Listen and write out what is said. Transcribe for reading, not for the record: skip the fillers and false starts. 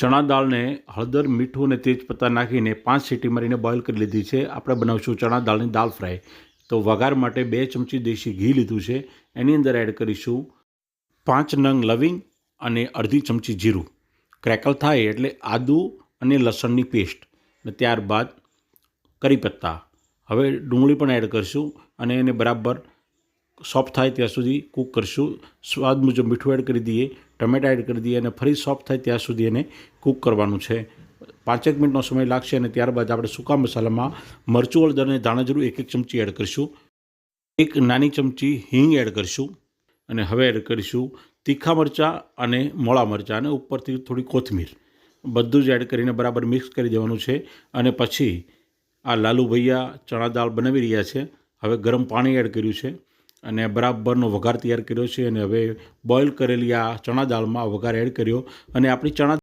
ચણા દાળને હળદર, મીઠું અને તેજપત્તા નાખીને 5 સીટી મારીને બોઇલ કરી લીધી છે. આપણે બનાવીશું ચણા દાળની દાળ ફ્રાય. તો વઘાર માટે 2 ચમચી દેશી ઘી લીધું છે. એની અંદર એડ કરીશું 5 નંગ લવિંગ અને અડધી ચમચી જીરું. ક્રેકલ થાય એટલે આદું અને લસણની પેસ્ટ અને ત્યારબાદ કરીપત્તા. હવે ડુંગળી પણ એડ કરીશું અને એને બરાબર સોફ્ટ થાય ત્યાં સુધી કૂક કરીશું. સ્વાદ મુજબ મીઠું એડ કરી દઈએ, ટમેટા એડ કરી દઈએ અને ફરી સોફ્ટ થાય ત્યાં સુધી એને કૂક કરવાનું છે. 5 મિનિટનો સમય લાગશે અને ત્યારબાદ આપણે સૂકા મસાલામાં મરચું, હળદર અને ધાણાજીરું 1 ચમચી એડ કરીશું. 1 નાની ચમચી હિંગ એડ કરીશું અને હવે એડ કરીશું તીખા મરચાં અને મોળા મરચાં અને ઉપરથી થોડી કોથમીર. બધું જ એડ કરીને બરાબર મિક્સ કરી દેવાનું છે. અને પછી આ લાલુ ભૈયા ચણા દાળ બનાવી રહ્યા છે. હવે ગરમ પાણી એડ કર્યું છે અને બરાબરનો વઘાર તૈયાર કર્યો છે અને હવે બોઇલ કરેલી આ ચણા દાળમાં વઘાર એડ કર્યો અને આપણી ચણા